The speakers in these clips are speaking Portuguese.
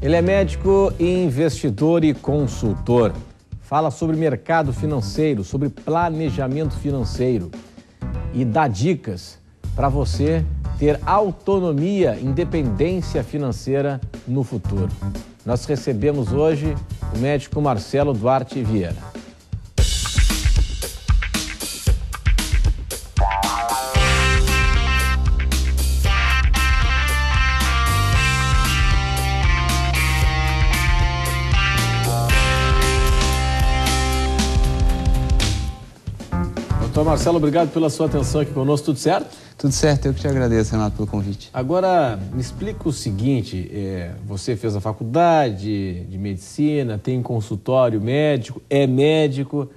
Ele é médico, investidor e consultor. Fala sobre mercado financeiro, sobre planejamento financeiro e dá dicas para você ter autonomia, independência financeira no futuro. Nós recebemos hoje o médico Marcelo Duarte Vieira. Doutor Marcelo, obrigado pela sua atenção aqui conosco, tudo certo? Tudo certo, eu que te agradeço, Renato, pelo convite. Agora, me explica o seguinte, você fez a faculdade de medicina, tem consultório médico, é médico,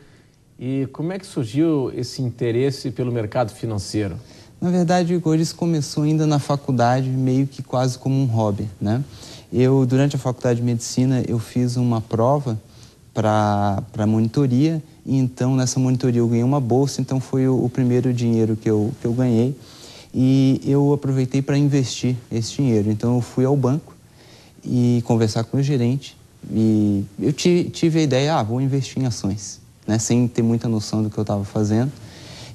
e como é que surgiu esse interesse pelo mercado financeiro? Na verdade, hoje isso começou ainda na faculdade, meio que quase como um hobby, né? Durante a faculdade de medicina, eu fiz uma prova para monitoria, e então nessa monitoria eu ganhei uma bolsa, então foi o primeiro dinheiro que eu ganhei, e eu aproveitei para investir esse dinheiro. Então eu fui ao banco e conversar com o gerente, e eu tive a ideia, vou investir em ações, né, sem ter muita noção do que eu estava fazendo,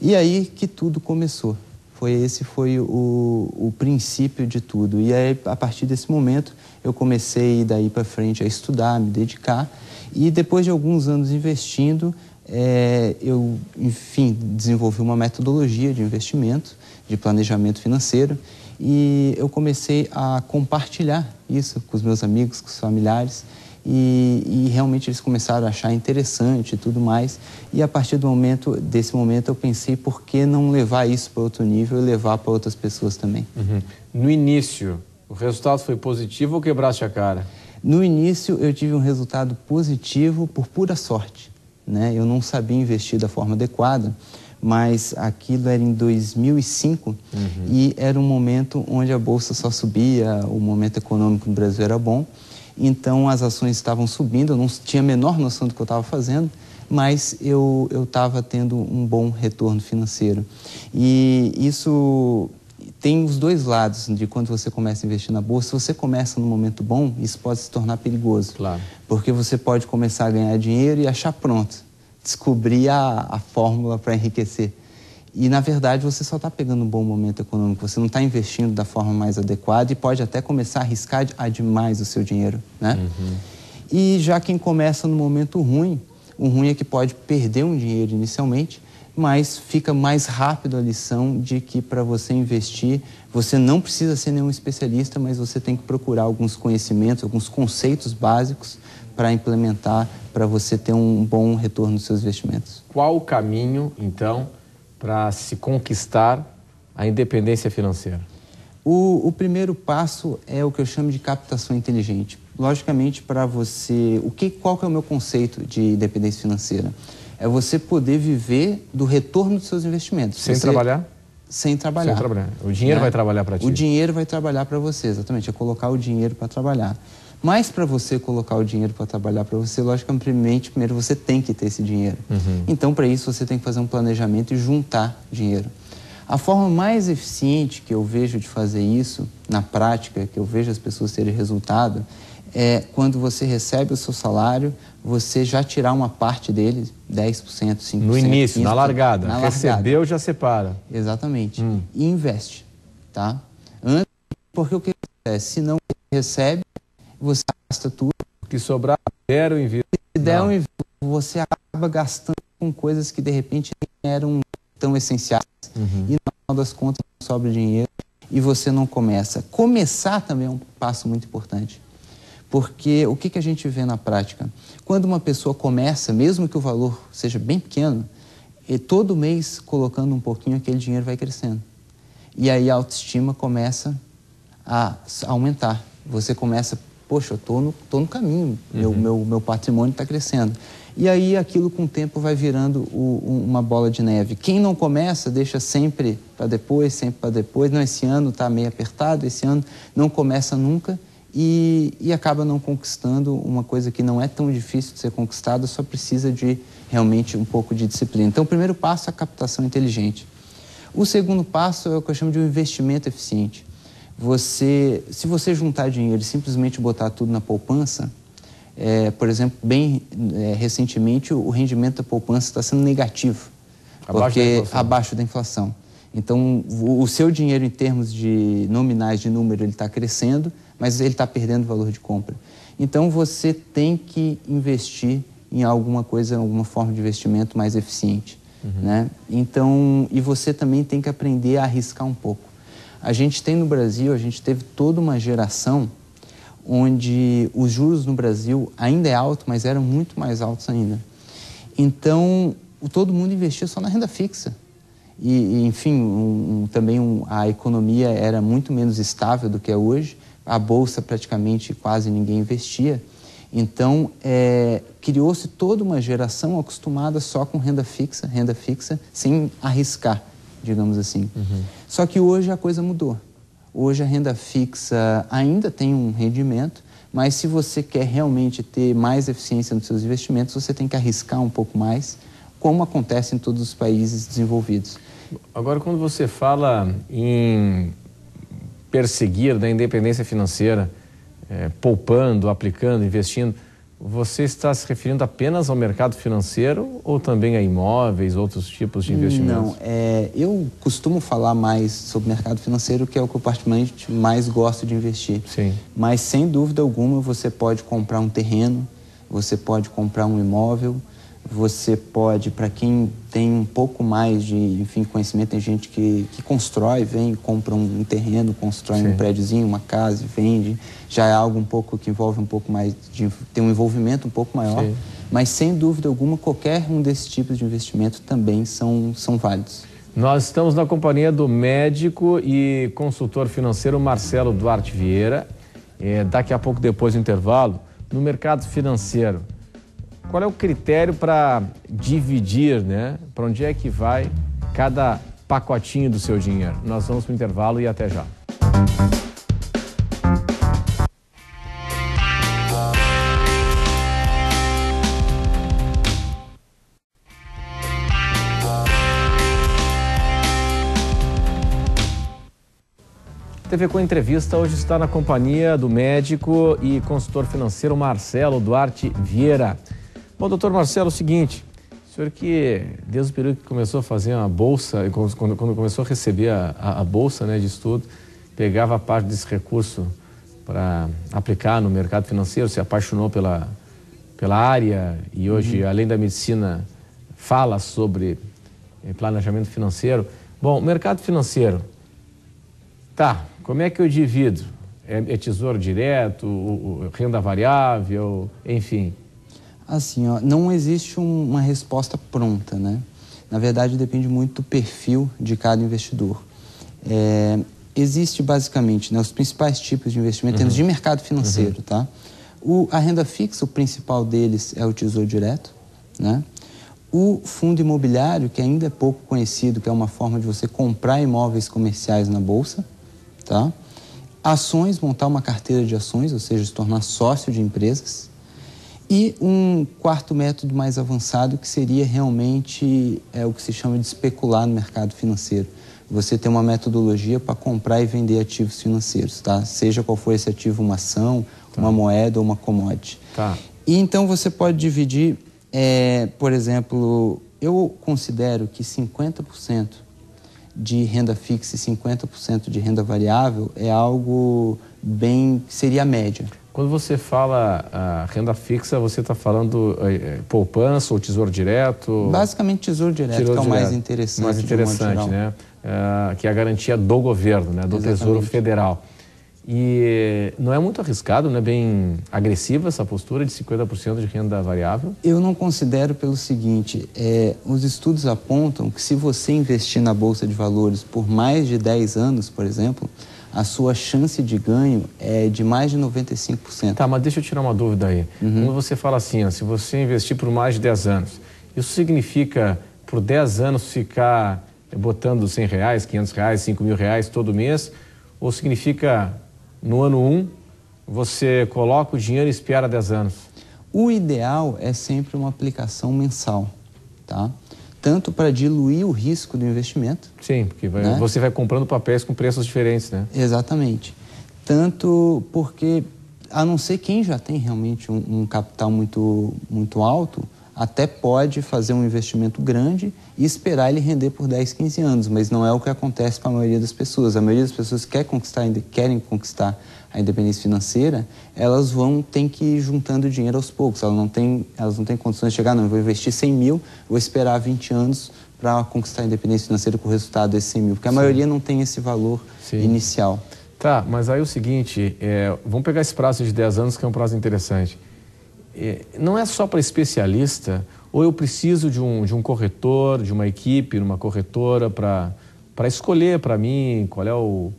e aí que tudo começou. Esse foi o princípio de tudo, e aí a partir desse momento eu comecei daí para frente a estudar, me dedicar, e depois de alguns anos investindo, eu, enfim, desenvolvi uma metodologia de investimento, de planejamento financeiro, e eu comecei a compartilhar isso com os meus amigos, com os familiares, e realmente eles começaram a achar interessante e tudo mais, e a partir desse momento eu pensei, por que não levar isso para outro nível e levar para outras pessoas também. No início, o resultado foi positivo ou quebraste a cara? No início eu tive um resultado positivo por pura sorte, né? Eu não sabia investir da forma adequada, mas aquilo era em 2005 e era um momento onde a bolsa só subia, o momento econômico no Brasil era bom, então as ações estavam subindo, eu não tinha a menor noção do que eu estava fazendo, mas eu estava tendo um bom retorno financeiro. E isso tem os dois lados de quando você começa a investir na bolsa. Se você começa num momento bom, isso pode se tornar perigoso. Claro. Porque você pode começar a ganhar dinheiro e achar pronto, descobrir a fórmula para enriquecer. E, na verdade, você só está pegando um bom momento econômico, você não está investindo da forma mais adequada e pode até começar a arriscar demais o seu dinheiro, né? E já quem começa no momento ruim, o ruim é que pode perder um dinheiro inicialmente, mas fica mais rápido a lição de que para você investir, você não precisa ser nenhum especialista, mas você tem que procurar alguns conhecimentos, alguns conceitos básicos para implementar, para você ter um bom retorno dos seus investimentos. Qual o caminho, então, para se conquistar a independência financeira? O primeiro passo é o que eu chamo de captação inteligente. Logicamente, para você... Qual que é o meu conceito de independência financeira? É você poder viver do retorno dos seus investimentos. Sem trabalhar? Sem trabalhar. Sem trabalhar. O dinheiro vai trabalhar para ti? O dinheiro vai trabalhar para você, exatamente. É colocar o dinheiro para trabalhar. Mas para você colocar o dinheiro para trabalhar para você, logicamente, primeiro você tem que ter esse dinheiro. Então, para isso, você tem que fazer um planejamento e juntar dinheiro. A forma mais eficiente que eu vejo de fazer isso, na prática, que eu vejo as pessoas terem resultado, é quando você recebe o seu salário, você já tirar uma parte dele, 10%, 5%. No início, 15%, na largada. Na Recebeu, já separa. Exatamente. E investe, tá? Antes, porque o que acontece? Se não recebe, você gasta tudo. Que sobrar, der o envio. Se der um envio, você acaba gastando com coisas que de repente nem eram tão essenciais. E no final das contas não sobra dinheiro e você não começa. Começar também é um passo muito importante. Porque o que a gente vê na prática? Quando uma pessoa começa, mesmo que o valor seja bem pequeno, e todo mês colocando um pouquinho, aquele dinheiro vai crescendo. E aí a autoestima começa a aumentar. Você começa, poxa, eu tô no caminho, meu patrimônio está crescendo. E aí aquilo com o tempo vai virando uma bola de neve. Quem não começa, deixa sempre para depois, Não, esse ano está meio apertado, esse ano não começa nunca. E acaba não conquistando uma coisa que não é tão difícil de ser conquistada, só precisa de realmente um pouco de disciplina. Então, o primeiro passo é a captação inteligente. O segundo passo é o que eu chamo de um investimento eficiente. Se você juntar dinheiro e simplesmente botar tudo na poupança, por exemplo, recentemente o rendimento da poupança está sendo negativo, abaixo da inflação. Então, o seu dinheiro em termos de nominais de número, ele está crescendo, mas ele está perdendo valor de compra. Então, você tem que investir em alguma coisa, alguma forma de investimento mais eficiente, né? Então, e você também tem que aprender a arriscar um pouco. A gente tem no Brasil, a gente teve toda uma geração onde os juros no Brasil ainda é alto, mas eram muito mais altos ainda. Então, todo mundo investia só na renda fixa. E enfim, a economia era muito menos estável do que é hoje. A bolsa praticamente quase ninguém investia. Então, criou-se toda uma geração acostumada só com renda fixa, sem arriscar, digamos assim. Só que hoje a coisa mudou. Hoje a renda fixa ainda tem um rendimento, mas se você quer realmente ter mais eficiência nos seus investimentos, você tem que arriscar um pouco mais, como acontece em todos os países desenvolvidos. Agora, quando você fala em perseguir a independência financeira, poupando, aplicando, investindo, você está se referindo apenas ao mercado financeiro ou também a imóveis, outros tipos de investimentos? Não, eu costumo falar mais sobre mercado financeiro, que é o que eu particularmente mais gosto de investir. Sim. Mas, sem dúvida alguma, você pode comprar um terreno, você pode comprar um imóvel, você pode, para quem tem um pouco mais de conhecimento, tem gente que constrói, vem, compra um terreno, constrói um prédiozinho, uma casa, vende. Já é algo um pouco que envolve um pouco mais, tem um envolvimento um pouco maior. Sim. Mas, sem dúvida alguma, qualquer um desses tipos de investimento também são válidos. Nós estamos na companhia do médico e consultor financeiro Marcelo Duarte Vieira. Daqui a pouco, depois do intervalo, no mercado financeiro, qual é o critério para dividir, né? Para onde é que vai cada pacotinho do seu dinheiro? Nós vamos para o intervalo e até já. TV Com Entrevista hoje está na companhia do médico e consultor financeiro Marcelo Duarte Vieira. Bom, doutor Marcelo, é o seguinte, o senhor que desde o período que começou a fazer uma bolsa, quando começou a receber a bolsa, né, de estudo, pegava parte desse recurso para aplicar no mercado financeiro, se apaixonou pela área e hoje, além da medicina, fala sobre planejamento financeiro. Bom, mercado financeiro, tá, como é que eu divido? É tesouro direto, renda variável, enfim? Assim, não existe uma resposta pronta, né? Na verdade, depende muito do perfil de cada investidor. Existe basicamente, né, os principais tipos de investimento em termos de mercado financeiro, tá? A renda fixa, o principal deles é o tesouro direto, né? O fundo imobiliário, que ainda é pouco conhecido, que é uma forma de você comprar imóveis comerciais na bolsa, tá? Ações, montar uma carteira de ações, ou seja, se tornar sócio de empresas. E um quarto método mais avançado, que seria realmente o que se chama de especular no mercado financeiro. Você tem uma metodologia para comprar e vender ativos financeiros, tá? Seja qual for esse ativo, uma ação, uma moeda ou uma commodity. Tá. E então você pode dividir, por exemplo, eu considero que 50% de renda fixa e 50% de renda variável é algo seria a média. Quando você fala renda fixa, você está falando poupança ou tesouro direto? Basicamente tesouro direto, que é o mais interessante. Mais interessante, né? Que é a garantia do governo, né? Do Tesouro Federal. E não é muito arriscado, não é bem agressiva essa postura de 50% de renda variável? Eu não considero pelo seguinte, os estudos apontam que se você investir na Bolsa de Valores por mais de 10 anos, por exemplo, a sua chance de ganho é de mais de 95%. Tá, mas deixa eu tirar uma dúvida aí. Quando você fala assim, se você investir por mais de 10 anos, isso significa por 10 anos ficar botando R$100, R$500, R$5.000 todo mês? Ou significa no ano 1 você coloca o dinheiro e espera 10 anos? O ideal é sempre uma aplicação mensal, tá? tanto para diluir o risco do investimento. Sim, porque você vai comprando papéis com preços diferentes, né? Exatamente. Tanto porque, a não ser quem já tem realmente um capital muito alto, até pode fazer um investimento grande e esperar ele render por 10, 15 anos, mas não é o que acontece com a maioria das pessoas. A maioria das pessoas que querem conquistar a independência financeira, elas têm que ir juntando dinheiro aos poucos. Elas não têm condições de chegar, não, eu vou investir 100 mil, vou esperar 20 anos para conquistar a independência financeira com o resultado desses 100 mil, porque a maioria não tem esse valor inicial. Tá, mas aí o seguinte, vamos pegar esse prazo de 10 anos, que é um prazo interessante. Não é só para especialista, ou eu preciso de um corretor, de uma equipe, numa corretora, para escolher para mim qual é o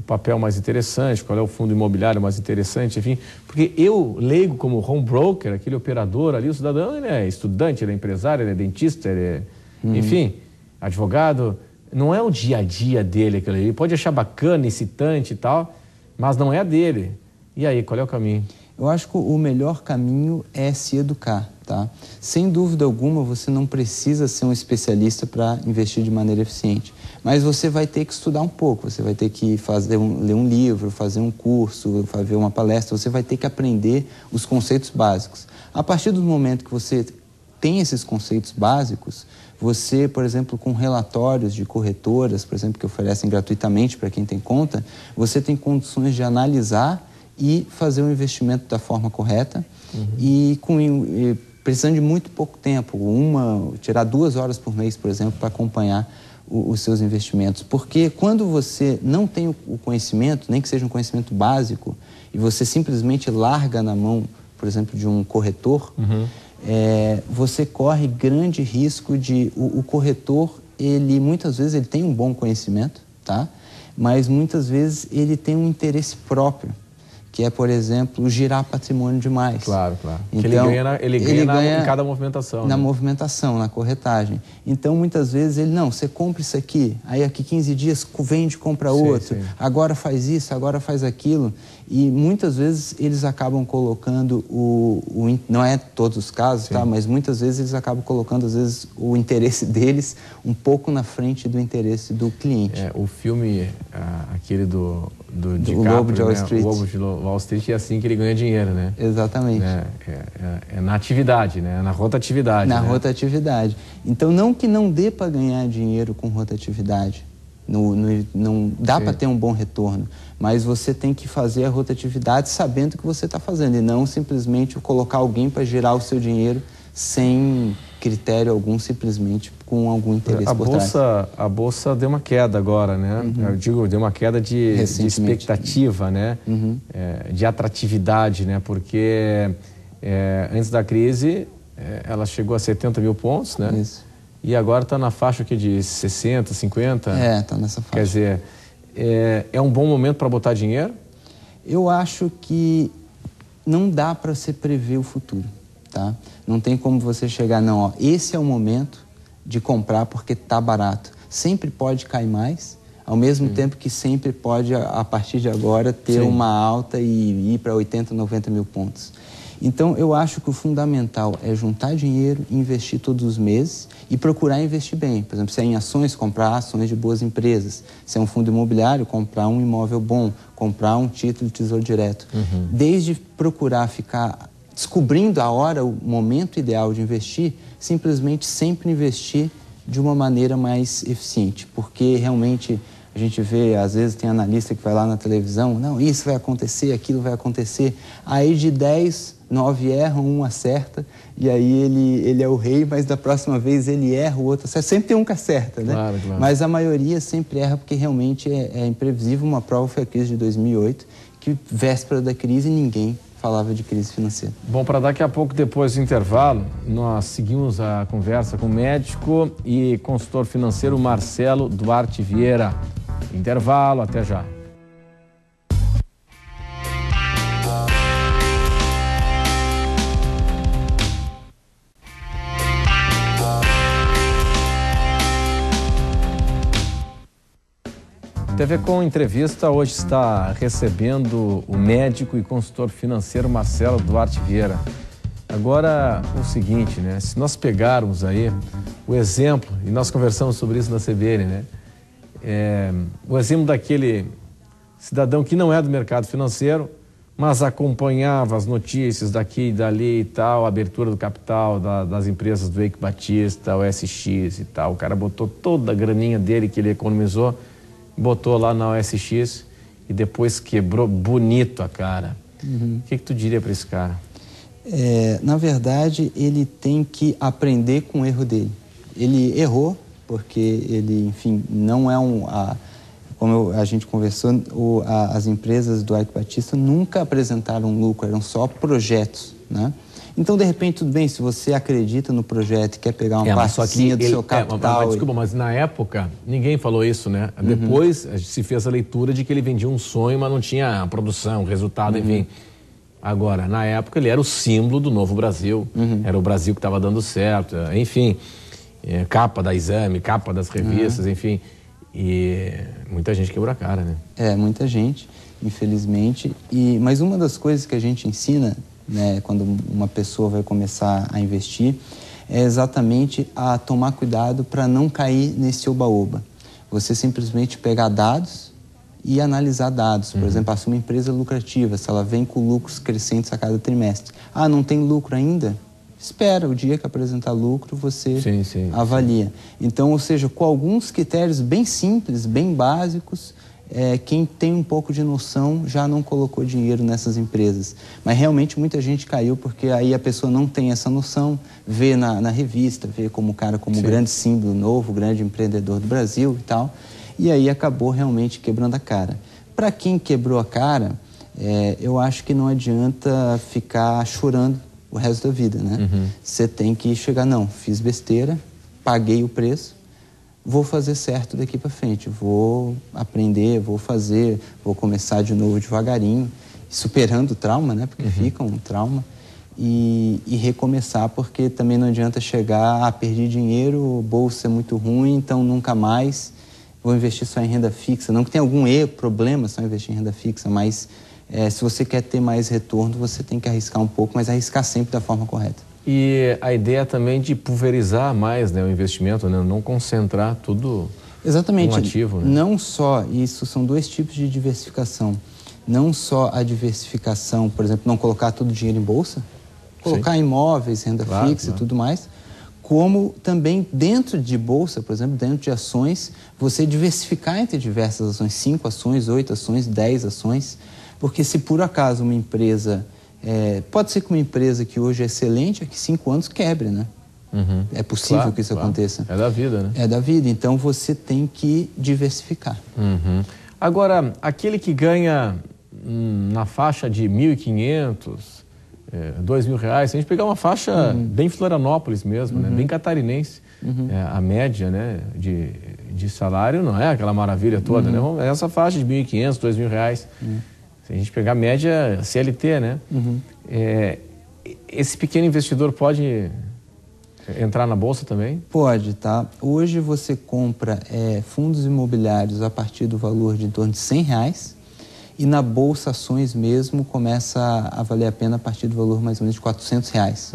papel mais interessante, qual é o fundo imobiliário mais interessante, enfim. Porque eu, leigo como home broker, aquele operador ali, o cidadão, ele é estudante, ele é empresário, ele é dentista, ele é, enfim, advogado. Não é o dia a dia dele aquilo ali. Ele pode achar bacana, excitante e tal, mas não é a dele. E aí, qual é o caminho? Eu acho que o melhor caminho é se educar, tá? Sem dúvida alguma, você não precisa ser um especialista para investir de maneira eficiente. Mas você vai ter que estudar um pouco, você vai ter que ler um livro, fazer um curso, fazer uma palestra, você vai ter que aprender os conceitos básicos. A partir do momento que você tem esses conceitos básicos, você, por exemplo, com relatórios de corretoras, por exemplo, que oferecem gratuitamente para quem tem conta, você tem condições de analisar e fazer o investimento da forma correta e precisando de muito pouco tempo, tirar 2 horas por mês, por exemplo, para acompanhar os seus investimentos. Porque quando você não tem o conhecimento, nem que seja um conhecimento básico, e você simplesmente larga na mão, por exemplo, de um corretor, você corre grande risco de... O corretor, muitas vezes, ele tem um bom conhecimento, tá? Mas muitas vezes ele tem um interesse próprio, que é, por exemplo, girar patrimônio demais. Claro, claro. Então, ele ganha em cada movimentação. Na movimentação, na corretagem. Então, muitas vezes, você compra isso aqui, aí aqui 15 dias vende e compra outro, agora faz isso, agora faz aquilo. E muitas vezes eles acabam colocando não é todos os casos, tá? Mas muitas vezes eles acabam colocando, às vezes, o interesse deles um pouco na frente do interesse do cliente. O filme, aquele do DiCaprio, O Lobo de Wall Street. O Lobo de Wall Street, é assim que ele ganha dinheiro, né? Exatamente. É na atividade, né? Na rotatividade. Na rotatividade. Então, não que não dê para ganhar dinheiro com rotatividade. Não dá para ter um bom retorno, mas você tem que fazer a rotatividade sabendo o que você está fazendo e não simplesmente colocar alguém para girar o seu dinheiro sem critério algum, simplesmente com algum interesse por trás. A bolsa deu uma queda agora, né? Eu digo, deu uma queda de expectativa, né? De atratividade, né? Porque antes da crise ela chegou a 70 mil pontos, né? Isso. E agora está na faixa aqui de 60, 50? Está nessa faixa. Quer dizer, é um bom momento para botar dinheiro? Eu acho que não dá para você prever o futuro, tá? Não tem como você chegar, não, esse é o momento de comprar porque está barato. Sempre pode cair mais, ao mesmo tempo que sempre pode, a partir de agora, ter uma alta e ir para 80, 90 mil pontos. Então, eu acho que o fundamental é juntar dinheiro, investir todos os meses e procurar investir bem. Por exemplo, se é em ações, comprar ações de boas empresas. Se é um fundo imobiliário, comprar um imóvel bom, comprar um título de tesouro direto. Desde procurar ficar descobrindo a hora, o momento ideal de investir, simplesmente sempre investir de uma maneira mais eficiente. Porque realmente a gente vê, às vezes tem analista que vai lá na televisão, não, isso vai acontecer, aquilo vai acontecer. Aí de 10, 9 erram, 1 acerta, e aí ele é o rei, mas da próxima vez ele erra, o outro acerta. Sempre tem um que acerta, né? Claro, claro. Mas a maioria sempre erra porque realmente é imprevisível. Uma prova foi a crise de 2008, que véspera da crise ninguém falava de crise financeira. Bom, para daqui a pouco, depois do intervalo, nós seguimos a conversa com o médico e consultor financeiro Marcelo Duarte Vieira. Intervalo, até já. TV Com Entrevista hoje está recebendo o médico e consultor financeiro Marcelo Duarte Vieira. Agora, o seguinte, né? Se nós pegarmos aí o exemplo, e nós conversamos sobre isso na CBN, né? O exemplo daquele cidadão que não é do mercado financeiro, mas acompanhava as notícias daqui e dali e tal, a abertura do capital das empresas do Eike Batista, o SX e tal. O cara botou toda a graninha dele que ele economizou, botou lá na OSX e depois quebrou bonito a cara. O que tu diria para esse cara? Na verdade, ele tem que aprender com o erro dele. Ele errou, porque ele, enfim, não é como a gente conversou, as empresas do Eike Batista nunca apresentaram lucro, eram só projetos, né? Então, de repente, tudo bem, se você acredita no projeto e quer pegar uma partezinha do seu capital... Desculpa, mas na época, ninguém falou isso, né? Depois se fez a leitura de que ele vendia um sonho, mas não tinha produção, resultado, enfim. Agora, na época, ele era o símbolo do novo Brasil. Era o Brasil que estava dando certo, enfim. Capa da Exame, capa das revistas, enfim. E muita gente quebrou a cara, né? Muita gente, infelizmente. Mas uma das coisas que a gente ensina, né, quando uma pessoa vai começar a investir, é exatamente a tomar cuidado para não cair nesse oba-oba. Você simplesmente pegar dados e analisar dados. Por exemplo, se uma empresa lucrativa, se ela vem com lucros crescentes a cada trimestre. Não tem lucro ainda? Espera, o dia que apresentar lucro, você avalia. Então, ou seja, com alguns critérios bem simples, bem básicos, quem tem um pouco de noção já não colocou dinheiro nessas empresas. Mas realmente muita gente caiu, porque aí a pessoa não tem essa noção, vê na revista, vê como o cara como um grande símbolo novo, grande empreendedor do Brasil e tal, e aí acabou realmente quebrando a cara. Para quem quebrou a cara, eu acho que não adianta ficar chorando o resto da vida, né? Você tem que chegar, não, fiz besteira, paguei o preço, vou fazer certo daqui para frente, vou aprender, vou começar de novo devagarinho, superando o trauma, né? Porque fica um trauma, e recomeçar, porque também não adianta chegar, perdi dinheiro, bolsa é muito ruim, então nunca mais vou investir só em renda fixa. Não que tenha algum problema só investir em renda fixa, mas se você quer ter mais retorno, você tem que arriscar um pouco, mas arriscar sempre da forma correta. E a ideia também de pulverizar mais, né, o investimento, né? Não concentrar tudo Exatamente. num ativo. Né? Não só, isso são dois tipos de diversificação. Não só a diversificação, por exemplo, não colocar todo o dinheiro em bolsa, colocar imóveis, renda fixa e tudo mais, como também dentro de bolsa, por exemplo, dentro de ações, você diversificar entre diversas ações, 5 ações, 8 ações, 10 ações, porque se por acaso uma empresa, pode ser que uma empresa que hoje é excelente, daqui 5 anos quebre, né? É possível que isso aconteça. É da vida, né? É da vida, então você tem que diversificar. Agora, aquele que ganha na faixa de R$1.500, R$2.000, se a gente pegar uma faixa bem Florianópolis mesmo, né? Bem catarinense, a média, né, de salário não é aquela maravilha toda, né? Essa faixa de R$1.500, R$2.000. Se a gente pegar a média CLT, né? Esse pequeno investidor pode entrar na bolsa também? Pode, tá? Hoje você compra fundos imobiliários a partir do valor de em torno de R$100 e na bolsa ações mesmo começa a valer a pena a partir do valor mais ou menos de R$400.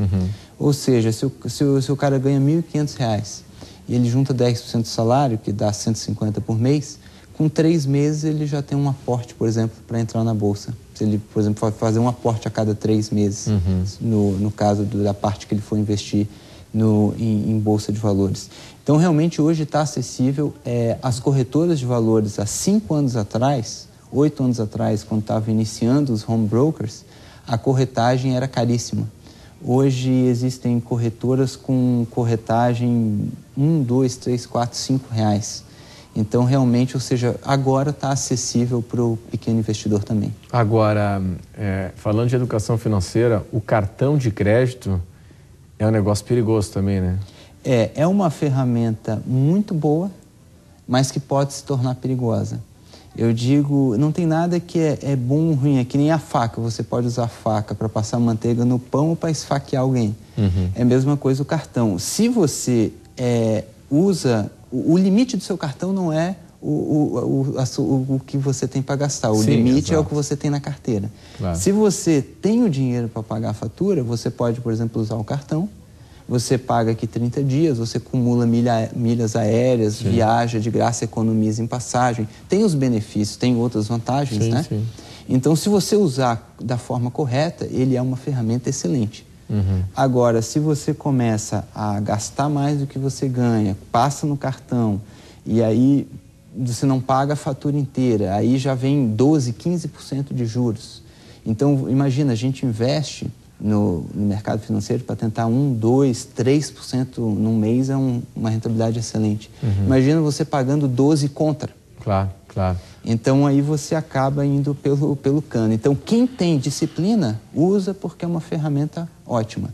Ou seja, se o cara ganha R$1.500 e ele junta 10% do salário, que dá 150 por mês, com 3 meses ele já tem um aporte, por exemplo, para entrar na bolsa. Se ele, por exemplo, for fazer um aporte a cada 3 meses, no caso da parte que ele for investir em bolsa de valores. Então, realmente, hoje está acessível. As corretoras de valores, há 5 anos atrás, 8 anos atrás, quando estavam iniciando os home brokers, a corretagem era caríssima. Hoje existem corretoras com corretagem R$1, R$2, R$3, R$4, R$5. Então, realmente, ou seja, agora está acessível para o pequeno investidor também. Agora, falando de educação financeira, o cartão de crédito é um negócio perigoso também, né? É uma ferramenta muito boa, mas que pode se tornar perigosa. Eu digo, não tem nada que é bom ou ruim, é que nem a faca. Você pode usar a faca para passar manteiga no pão ou para esfaquear alguém. É a mesma coisa o cartão. Se você usa... O limite do seu cartão não é o que você tem para gastar. O Sim, limite exato. é o que você tem na carteira. Claro. Se você tem o dinheiro para pagar a fatura, você pode, por exemplo, usar o cartão. Você paga aqui 30 dias, você acumula milhas aéreas, sim, viaja de graça, economiza em passagem. Tem os benefícios, tem outras vantagens, sim, né? Sim. Então, se você usar da forma correta, ele é uma ferramenta excelente. Agora, se você começa a gastar mais do que você ganha, passa no cartão, e aí você não paga a fatura inteira, aí já vem 12%, 15% de juros. Então, imagina, a gente investe no mercado financeiro para tentar 1%, 2%, 3% num mês, é uma rentabilidade excelente. Imagina você pagando 12% contra. Claro, claro. Então, aí você acaba indo pelo cano. Então, quem tem disciplina, usa porque é uma ferramenta ótima.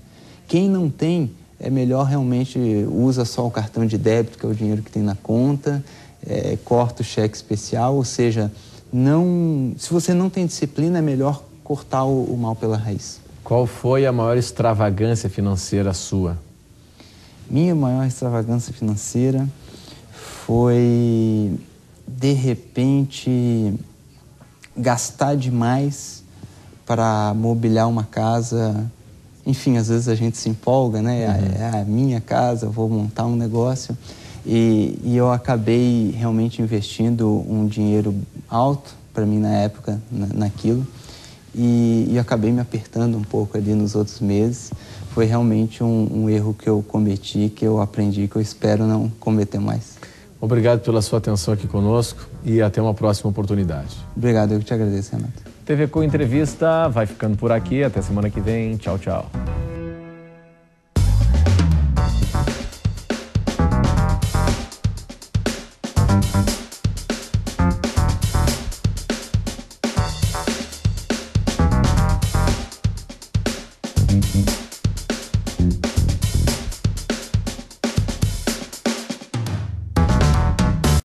Quem não tem, é melhor realmente usa só o cartão de débito, que é o dinheiro que tem na conta, corta o cheque especial, ou seja, se você não tem disciplina, é melhor cortar o mal pela raiz. Qual foi a maior extravagância financeira sua? Minha maior extravagância financeira foi, de repente, gastar demais para mobiliar uma casa. Enfim, às vezes a gente se empolga, né? É a minha casa, vou montar um negócio. E eu acabei realmente investindo um dinheiro alto para mim na época, naquilo. E acabei me apertando um pouco ali nos outros meses. Foi realmente um erro que eu cometi, que eu aprendi, que eu espero não cometer mais. Obrigado pela sua atenção aqui conosco e até uma próxima oportunidade. Obrigado, eu que te agradeço, Renato. TV Com Entrevista vai ficando por aqui. Até semana que vem. Tchau, tchau.